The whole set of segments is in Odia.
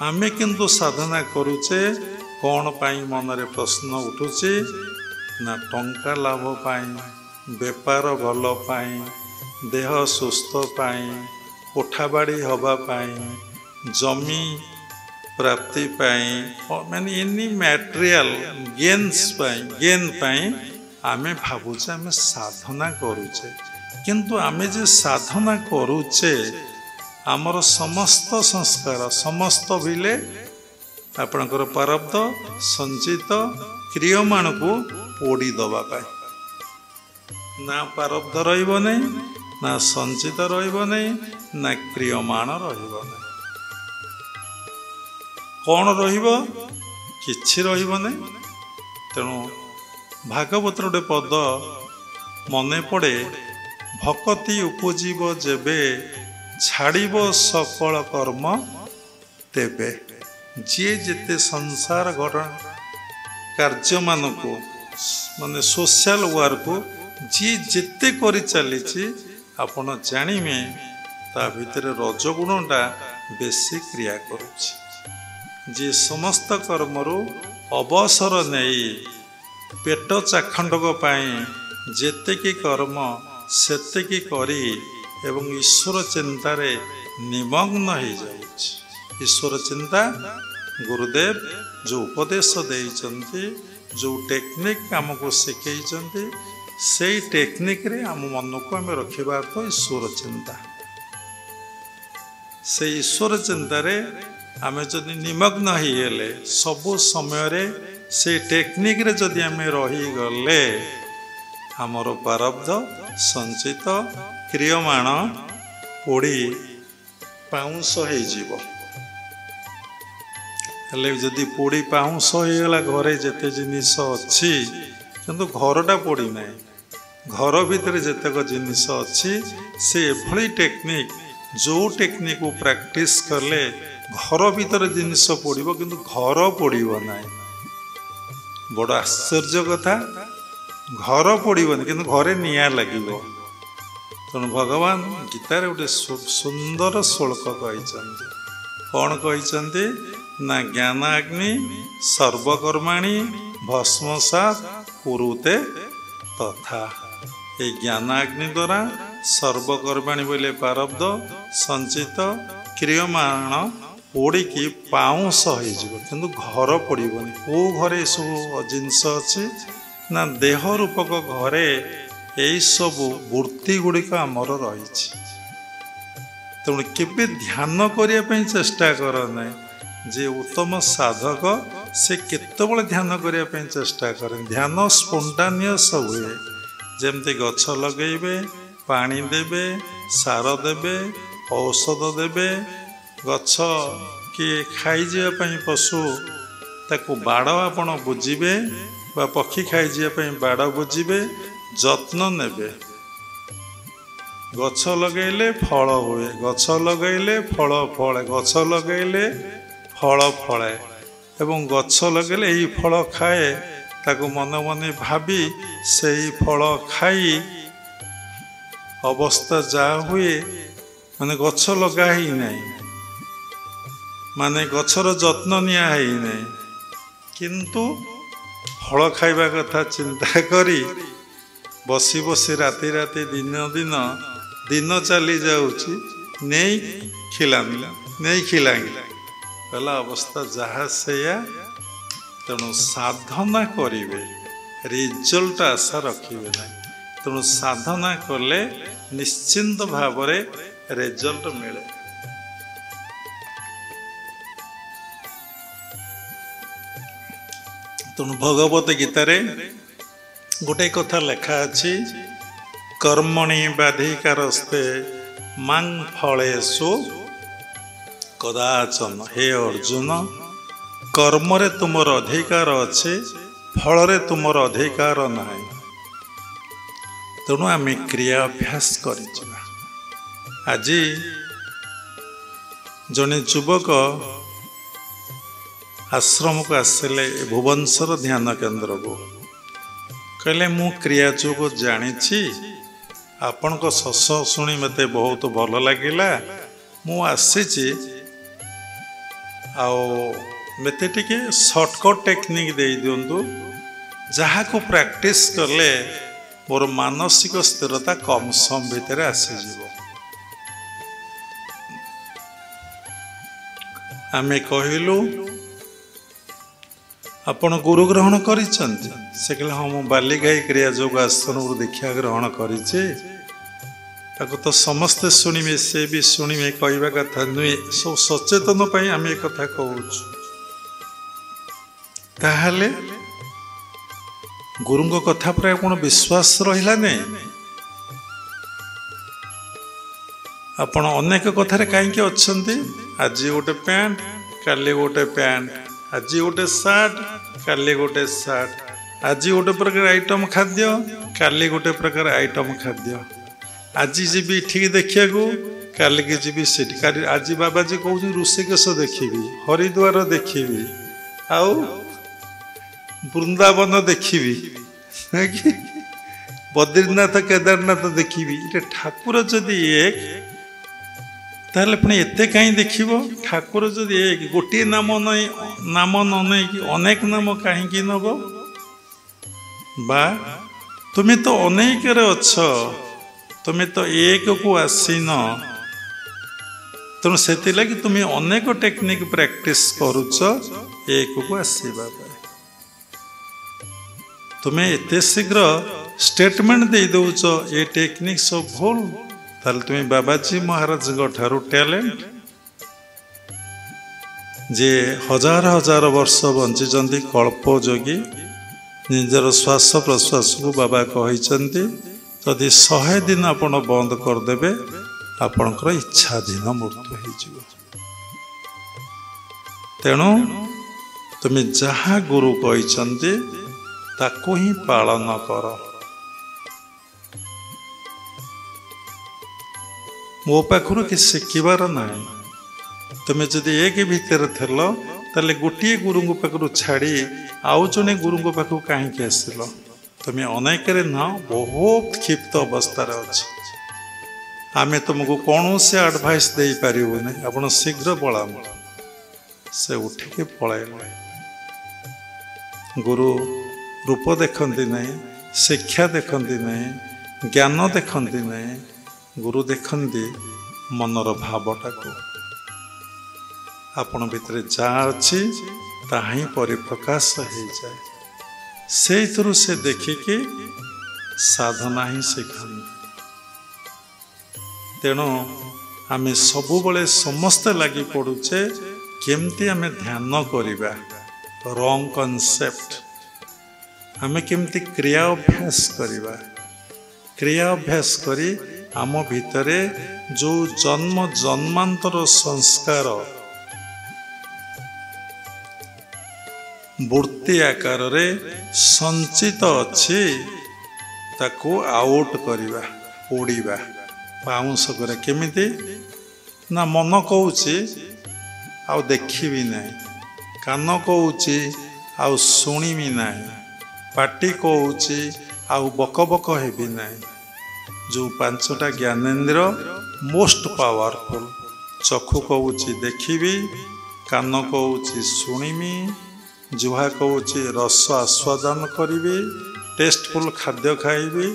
आमे किंतु साधना करुचे कौन पाई मनरे प्रश्न उठुचे ना टंका लाभ पाई बेपार भल पाई देह सुस्थ पाई कोठाबाड़ी हवा पाई जमी प्राप्ति पाई माने एनी मटेरियल गेन पाई आमे भावुचे आमे साधना करुचे किंतु आमे जे साधना करुचे आमर समस्त संस्कार समस्त बिले आपणकर प्रारब्ध संचित क्रियमाण को पोड़ी दबा पाए ना प्रारब्ध रहिबो नै ना संचित रहिबो नै ना क्रियमाण रहिबो नै कौन रहिबो किछि रहिबो नै तेणु भागवतर गोटे पद मने पड़े भक्ति उपजीव जेबे छाड़िब सकल कर्म तेबे जी जेते संसार घटना कार्य मान को माने सोशल वर्क को जी जेते करि चली आपण जानिमे ता भितर रजगुणटा बेसी क्रिया करुछि जे समस्त कर्मरु अवसर नहीं पेट चाखंडक पाई जेतेकी कर्म सेतेकी करी एवं ईश्वर चिंतारे निमग्न हो जाउछि ईश्वर चिंता गुरुदेव जो उपदेश देइचंती जो टेक्निक आमको शिखैचंती से टेक्निक रे आम मन को आम रखिबा तो ईश्वर चिंता से ईश्वर चिंतारे आमे जदि निमग्न होइले सबु समय रे से टेक्निक रे जदि आमे रही गले हमर प्रारब्ध संचित क्रियमाण पोड़ी पाउंस हो जीवो हेले जदि पोड़ी पाउंस होगला घरे जेते जिनिस अच्छी किंतु घरटा पोड़ी ना घर भितर जेतक जिनिस अच्छी से एभली टेक्निक जो टेक्निक को प्रैक्टिस कले घर भीतर जिनिस पड़ो किंतु घर पड़ो ना बड़ आश्चर्य कथा घर पड़ोनी किंतु घरे निया लगे तेणु भगवान गीतार गोटे सुंदर श्लोक कहते कौन कहते ना ज्ञानाग्नि सर्वकर्माणि भस्मसात् कुरुते तथा ये ज्ञानाग्नि द्वारा सर्वकर्माणि बोले प्रारब्ध संचित क्रियमाण पोड़ी की पाउंस हो घर पड़ोनी कौ घरे सब जिनस अच्छी ना देह रूपक घरे यही सब वृत्ति गुड़िक आमर रही तेणु केबे ध्यान करने चेष्टा कर ना जे उत्तम साधक से केतबेले ध्यान करने चेष्टा करें ध्यान स्पॉन्टानियस हुए जमती गछ लगेबे पानी देबे सार देबे औषध देबे गछ किए खाई जावाई पशु ताको बाड़ आपण बुझे बा पक्षी खाई जावाई बाड़ बुझे जत्न नेबे गछ लगेले फल हुए गछ लगेले फल फले गछ लगेले फल फले एवं गछ लगेले यही फल खाए ताको मन मन भावी से फल खाई अवस्था जा हुए माने गछ लगा ही नहीं माने गछर जत्न निया ही नहीं किंतु फल खाइबा कथा चिंता करी बसी बसी राति राति दिन दिन दिन चली जाऊँगी नहीं खिलामी नहीं खिलांगी पहला अवस्था जहाँ से तेणु साधना करेंगे रिजल्ट आशा रखिए ना तेणु साधना कले निश्चिंत भाव रिजल्ट मिले तेणु भगवत गीतारे गोटे कथा लेखा अच्छी कर्मणि बाधिकारस्ते मां फलेषु कदाचन हे अर्जुन कर्म रे तुमर अधिकार अच्छे फल रे तुमर अधिकार ना तेणु आम क्रिया अभ्यास कर आज जड़े युवक आश्रम को आसिले भुवनेश्वर ध्यान केन्द्र को कहले मु क्रिया योग जानी आपण को सस शुणी मते बहुत भल लगिला मु आसी ଆଉ ମୋତେ ଟିକେ ସର୍ଟକଟ୍ ଟେକ୍ନିକ୍ ଦେଇ ଦିଅନ୍ତୁ ଯାହାକୁ ପ୍ରାକ୍ଟିସ୍ କଲେ ମୋର ମାନସିକ ସ୍ଥିରତା କମ୍ ସମ ଭିତରେ ଆସିଯିବ। ଆମେ କହିଲୁ ଆପଣ ଗୁରୁ ଗ୍ରହଣ କରିଛନ୍ତି? ସେ କହିଲେ ହଁ ମୁଁ ବାଲିଗାଇ କ୍ରିୟା ଯୋଗ ଆସନରୁ ଦୀକ୍ଷା ଗ୍ରହଣ କରିଛି। ତାକୁ ତ ସମସ୍ତେ ଶୁଣିବେ, ସେ ବି ଶୁଣିବେ, କହିବା କଥା ନୁହେଁ, ସବୁ ସଚେତନ ପାଇଁ ଆମେ ଏ କଥା କହୁଛୁ। ତାହେଲେ ଗୁରୁଙ୍କ କଥା ଉପରେ ଆପଣ ବିଶ୍ୱାସ ରହିଲା ନାହିଁ? ଆପଣ ଅନେକ କଥାରେ କାହିଁକି ଅଛନ୍ତି? ଆଜି ଗୋଟେ ପ୍ୟାଣ୍ଟ, କାଲି ଗୋଟେ ପ୍ୟାଣ୍ଟ, ଆଜି ଗୋଟେ ସାର୍ଟ, କାଲି ଗୋଟେ ସାର୍ଟ, ଆଜି ଗୋଟେ ପ୍ରକାର ଆଇଟମ୍ ଖାଦ୍ୟ, କାଲି ଗୋଟେ ପ୍ରକାର ଆଇଟମ୍ ଖାଦ୍ୟ। ଆଜି ଯିବି ଏଠିକି ଦେଖିବାକୁ, କାଲିକି ଯିବି ସେଠି। ଆଜି ବାବାଜୀ କହୁଛନ୍ତି ଋଷିକେଶ ଦେଖିବି, ହରିଦ୍ୱାର ଦେଖିବି, ଆଉ ବୃନ୍ଦାବନ ଦେଖିବି, ବଦ୍ରୀନାଥ କେଦାରନାଥ ଦେଖିବି। ଏଟା ଠାକୁର ଯଦି ଏକ, ତାହେଲେ ପୁଣି ଏତେ କାହିଁ ଦେଖିବ? ଠାକୁର ଯଦି ଏକ, ଗୋଟିଏ ନାମ ନ ନେଇକି ଅନେକ ନାମ କାହିଁକି ନବ? ବା ତୁମେ ତ ଅନେକରେ ଅଛ, ତୁମେ ତ ଏକକୁ ଆସିନ। ତେଣୁ ସେଥିଲାଗି ତୁମେ ଅନେକ ଟେକ୍ନିକ୍ ପ୍ରାକ୍ଟିସ୍ କରୁଛ ଏକକୁ ଆସିବା ପାଇଁ। ତୁମେ ଏତେ ଶୀଘ୍ର ଷ୍ଟେଟମେଣ୍ଟ ଦେଇ ଦେଉଛ ଏ ଟେକ୍ନିକ୍ ସବୁ ଭୁଲ, ତାହେଲେ ତୁମେ ବାବାଜୀ ମହାରାଜଙ୍କ ଠାରୁ ଟ୍ୟାଲେଣ୍ଟ, ଯେ ହଜାର ହଜାର ବର୍ଷ ବଞ୍ଚିଛନ୍ତି, କଳ୍ପ ଯୋଗୀ, ନିଜର ଶ୍ୱାସ ପ୍ରଶ୍ୱାସକୁ ବାବା କହିଛନ୍ତି ଯଦି 100 ଦିନ ଆପଣ ବନ୍ଦ କରିଦେବେ ଆପଣଙ୍କର ଇଚ୍ଛାଧୀନ ମୃତ୍ୟୁ ହେଇଯିବ। ତେଣୁ ତୁମେ ଯାହା ଗୁରୁ କହିଛନ୍ତି ତାକୁ ହିଁ ପାଳନ କର। ମୋ ପାଖରୁ କିଛି ଶିଖିବାର ନାହିଁ। ତୁମେ ଯଦି ଏକ ଭିତରେ ଥିଲ ତାହେଲେ ଗୋଟିଏ ଗୁରୁଙ୍କ ପାଖରୁ ଛାଡ଼ି ଆଉ ଜଣେ ଗୁରୁଙ୍କ ପାଖକୁ କାହିଁକି ଆସିଲ? ତୁମେ ଅନେକରେ ନୁହଁ, ବହୁତ କ୍ଷିପ୍ତ ଅବସ୍ଥାରେ ଅଛ। ଆମେ ତୁମକୁ କୌଣସି ଆଡ଼ଭାଇସ୍ ଦେଇପାରିବୁନି, ଆପଣ ଶୀଘ୍ର ପଳାନ୍ତୁ। ସେ ଉଠିକି ପଳାଇଲେ। ଗୁରୁ ରୂପ ଦେଖନ୍ତି ନାହିଁ, ଶିକ୍ଷା ଦେଖନ୍ତି ନାହିଁ, ଜ୍ଞାନ ଦେଖନ୍ତି ନାହିଁ, ଗୁରୁ ଦେଖନ୍ତି ମନର ଭାବଟାକୁ। ଆପଣ ଭିତରେ ଯାହା ଅଛି ତାହା ହିଁ ପରିପ୍ରକାଶ ହେଇଯାଏ। ସେଇଥିରୁ ସେ ଦେଖିକି ସାଧନା ହିଁ ଶିଖାନ୍ତି। ତେଣୁ ଆମେ ସବୁବେଳେ ସମସ୍ତେ ଲାଗି ପଡ଼ୁଛେ କେମିତି ଆମେ ଧ୍ୟାନ କରିବା। ରଙ୍ଗ କନସେପ୍ଟ। ଆମେ କେମିତି କ୍ରିୟା ଅଭ୍ୟାସ କରିବା। କ୍ରିୟା ଅଭ୍ୟାସ କରି ଆମ ଭିତରେ ଯେଉଁ ଜନ୍ମ ଜନ୍ମାନ୍ତର ସଂସ୍କାର ବୃତ୍ତି ଆକାରରେ ସଞ୍ଚିତ ଅଛି ତାକୁ ଆଉଟ୍ କରିବା, ପୋଡ଼ିବା, ପାଉଁଶ କରିବା। କେମିତି ନା ମନ କହୁଛି ଆଉ ଦେଖିବି ନାହିଁ, କାନ କହୁଛି ଆଉ ଶୁଣିବି ନାହିଁ, ପାଟି କହୁଛି ଆଉ ବକ ବକ ହେବି ନାହିଁ। ଯେଉଁ 5ଟା ଜ୍ଞାନେନ୍ଦ୍ରିୟ ମୋଷ୍ଟ ପାୱାରଫୁଲ୍। ଚକ୍ଷୁ କହୁଛି ଦେଖିବି, କାନ କହୁଛି ଶୁଣିବି, ଜିହ୍ୱା କହୁଛି ରସ ଆସ୍ୱାଦନ କରିବି, ଟେଷ୍ଟଫୁଲ୍ ଖାଦ୍ୟ ଖାଇବି,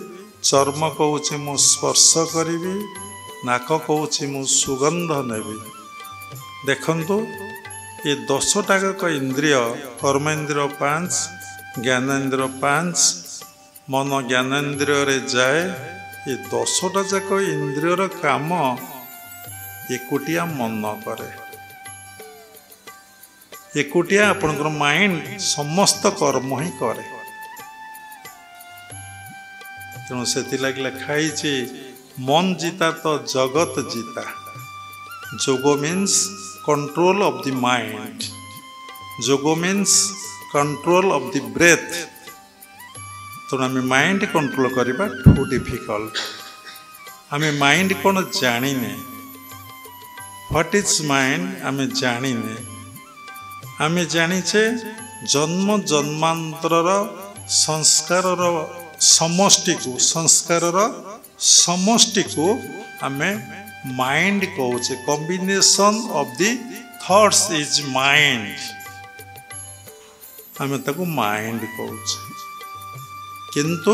ଚର୍ମ କହୁଛି ମୁଁ ସ୍ପର୍ଶ କରିବି, ନାକ କହୁଛି ମୁଁ ସୁଗନ୍ଧ ନେବି। ଦେଖନ୍ତୁ ଏ 10ଟା ଇନ୍ଦ୍ରିୟ, କର୍ମେନ୍ଦ୍ରିୟ 5, ଜ୍ଞାନେନ୍ଦ୍ରିୟ 5, ମନ ଜ୍ଞାନେନ୍ଦ୍ରିୟରେ ଯାଏ। ଏ 10ଟା ଯାକ ଇନ୍ଦ୍ରିୟର କାମ ଏକୁଟିଆ ମନ କରେ। ଏକୁଟିଆ ଆପଣଙ୍କର ମାଇଣ୍ଡ ସମସ୍ତ କର୍ମ ହିଁ କରେ। ତେଣୁ ସେଥିଲାଗି ଲେଖା ହେଇଛି ମନ ଜିତା ତ ଜଗତ ଜିତା। Yog means control of the mind. Yog means control of the breath. ତେଣୁ ଆମେ ମାଇଣ୍ଡ କଣ୍ଟ୍ରୋଲ କରିବା ଟୁ ଡିଫିକଲ୍ଟ। ଆମେ ମାଇଣ୍ଡ କ'ଣ ଜାଣିନେ। ହ୍ୱାଟ୍ ଇଜ୍ ମାଇଣ୍ଡ ଆମେ ଜାଣିନେ। ଆମେ ଜାଣିଛେ ଜନ୍ମ ଜନ୍ମାନ୍ତରର ସଂସ୍କାରର ସମଷ୍ଟିକୁ ଆମେ ମାଇଣ୍ଡ କହୁଛେ। Combination of the thoughts is mind आम ताको माइंड कहूचे किंतु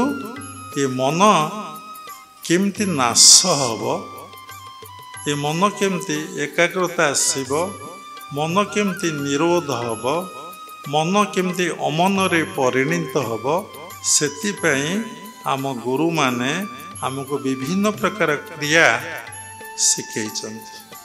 ये मन केमती नाश हब ये मन केमती एकाग्रता आसब मन केमती निरोध हब मन केमती अमन रे परिणत हब सेतिपई आम गुरु माने आमको विभिन्न प्रकार क्रिया शिखैछन्ति।